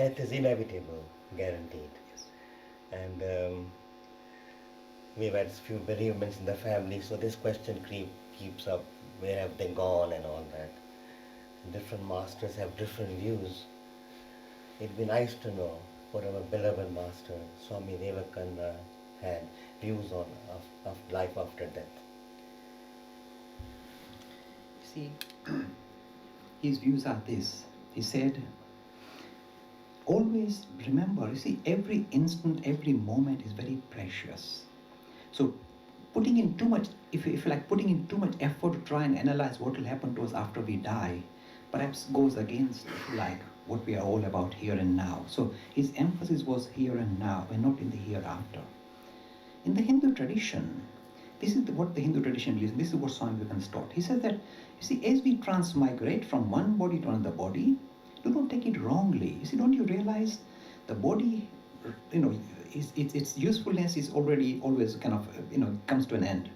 death is inevitable, guaranteed. Yes. And we've had few bereavements in the family, so this question keeps up, where have they gone and all that. Different masters have different views. It'd be nice to know what our beloved master, Swami Vivekananda, had views on of life after death. See, his views are this. He said, always remember, you see, every instant, every moment is very precious. So putting in too much, if you like putting in too much effort to try and analyze what will happen to us after we die, perhaps goes against, if you like, what we are all about here and now. So his emphasis was here and now and not in the hereafter. In the Hindu tradition, this is what the Hindu tradition believes, this is what Swami Vivekananda taught. He says that, you see, as we transmigrate from one body to another body, do not take it wrongly. You see, don't you realize the body, its usefulness is always kind of, comes to an end.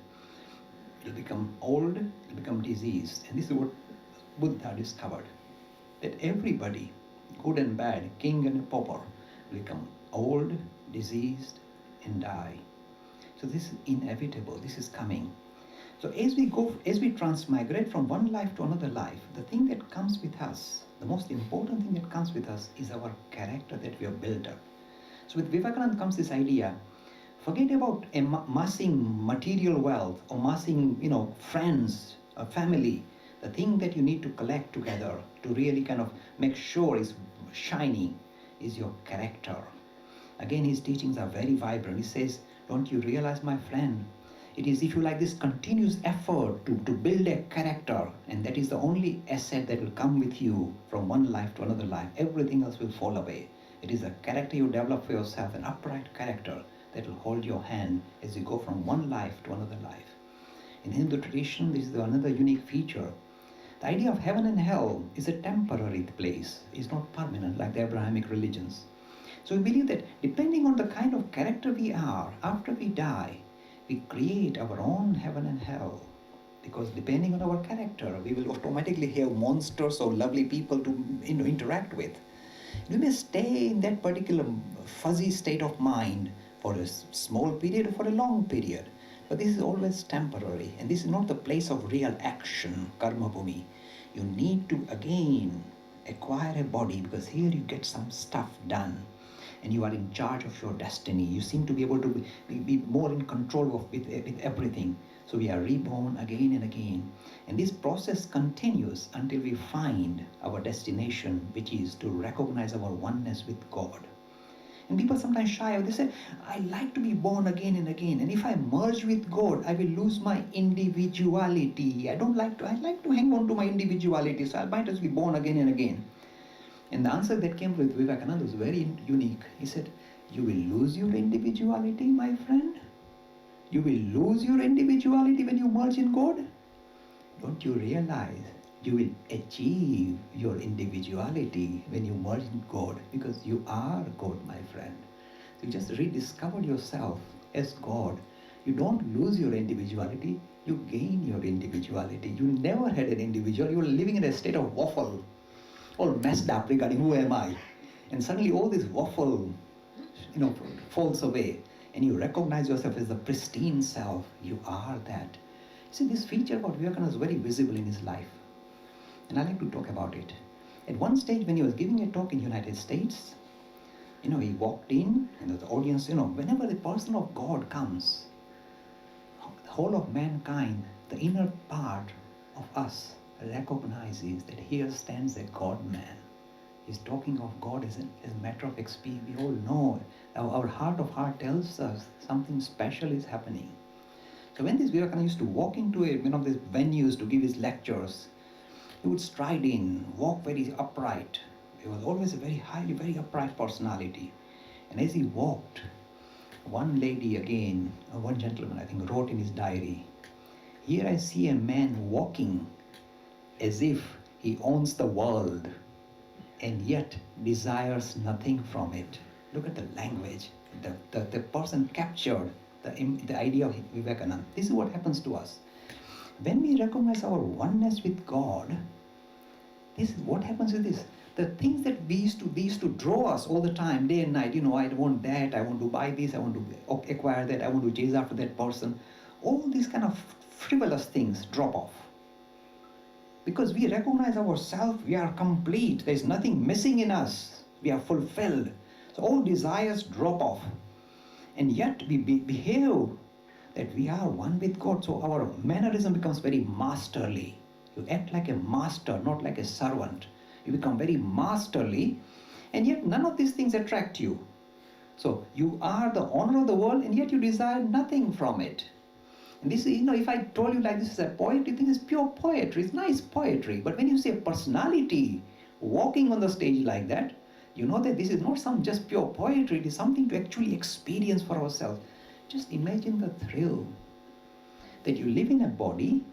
It'll become old, it'll become diseased. And this is what Buddha discovered, that everybody, good and bad, king and pauper, will become old, diseased, and die. So this is inevitable, this is coming. So as we transmigrate from one life to another life, the thing that comes with us, the most important thing that comes with us is our character that we have built up. So with Vivekananda comes this idea, forget about amassing material wealth or amassing, friends, a family. The thing that you need to collect together to really kind of make sure is shining is your character. Again, his teachings are very vibrant. He says, don't you realize, my friend, it is, if you like, this continuous effort to build a character, and that is the only asset that will come with you from one life to another life. Everything else will fall away. It is a character you develop for yourself, an upright character that will hold your hand as you go from one life to another life. In Hindu tradition, this is another unique feature. The idea of heaven and hell is a temporary place. It's not permanent like the Abrahamic religions. So we believe that depending on the kind of character we are, after we die, we create our own heaven and hell. Because depending on our character, we will automatically have monsters or lovely people to interact with. We may stay in that particular fuzzy state of mind for a small period or for a long period. But this is always temporary, and this is not the place of real action, karma bhumi. You need to again acquire a body, because here you get some stuff done and you are in charge of your destiny. You seem to be able to be more in control with everything. So we are reborn again and again. And this process continues until we find our destination, which is to recognize our oneness with God. And people sometimes shy. They say, I like to be born again and again. And if I merge with God, I will lose my individuality. I like to hang on to my individuality. So I might as well be born again and again. And the answer that came with Vivekananda was very unique. He said, you will lose your individuality, my friend. You will lose your individuality when you merge in God. Don't you realize you will achieve your individuality when you merge in God, because you are God, my friend. So you just rediscovered yourself as God. You don't lose your individuality, you gain your individuality. You never had an individual, you were living in a state of waffle, all messed up regarding who am I. And suddenly all this waffle, falls away, and you recognize yourself as the pristine self. You are that. See, this feature about Vivekananda is very visible in his life. And I like to talk about it. At one stage when he was giving a talk in the United States, he walked in, and the audience, whenever the person of God comes, the whole of mankind, the inner part of us recognizes that here stands a God-man. He's talking of God as a matter of experience. We all know, our heart of heart tells us something special is happening. So when this Vivekananda used to walk into one of these venues to give his lectures, he would stride in, walk very upright. He was always a very upright personality. And as he walked, one gentleman, I think, wrote in his diary, here I see a man walking as if he owns the world and yet desires nothing from it. Look at the language. The person captured the idea of Vivekananda. This is what happens to us. When we recognize our oneness with God, what happens is this. the things that we used to draw us all the time, day and night, I want that, I want to buy this, I want to acquire that, I want to chase after that person. All these kind of frivolous things drop off. Because we recognize ourselves, we are complete, there is nothing missing in us, we are fulfilled. So all desires drop off. And yet we behave that we are one with God, so our mannerism becomes very masterly. You act like a master, not like a servant. You become very masterly, and yet none of these things attract you. So you are the honor of the world, and yet you desire nothing from it. And this, if I told you like this is a poet, you think it's pure poetry, it's nice poetry. But when you say personality walking on the stage like that, you know that this is not some just pure poetry, it is something to actually experience for ourselves. Just imagine the thrill that you live in a body,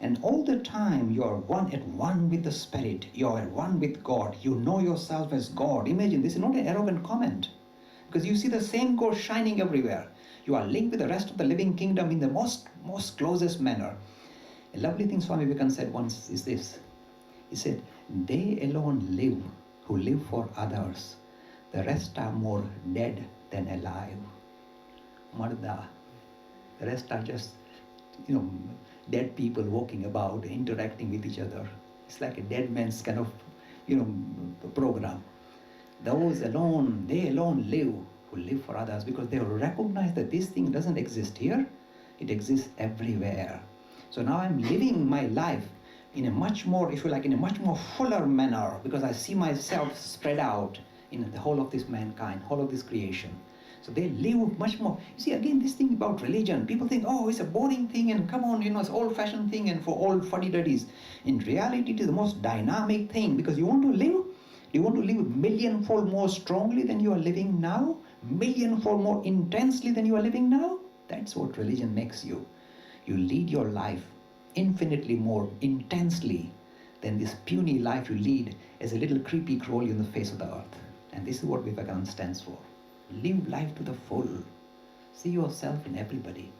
and all the time you are at one with the Spirit, you are at one with God, you know yourself as God. Imagine, this is not an arrogant comment, because you see the same God shining everywhere. You are linked with the rest of the living kingdom in the most closest manner. A lovely thing Swami Vivekananda said once is this. He said, they alone live who live for others. The rest are more dead than alive. Marda. The rest are just, dead people walking about, interacting with each other. It's like a dead man's kind of, program. Those alone, they alone live who live for others, because they recognize that this thing doesn't exist here, it exists everywhere. So now I'm living my life in a much more, in a much more fuller manner, because I see myself spread out in the whole of this mankind, whole of this creation. So they live much more. You see, again, this thing about religion, people think, oh, it's a boring thing, and come on, it's old-fashioned thing and for old fuddy-duddies. In reality, it is the most dynamic thing, because you want to live. You want to live millionfold more strongly than you are living now, millionfold more intensely than you are living now. That's what religion makes you. You lead your life infinitely more intensely than this puny life you lead as a little creepy crawly on the face of the earth. And this is what Vivekananda stands for. Live life to the full. See yourself in everybody.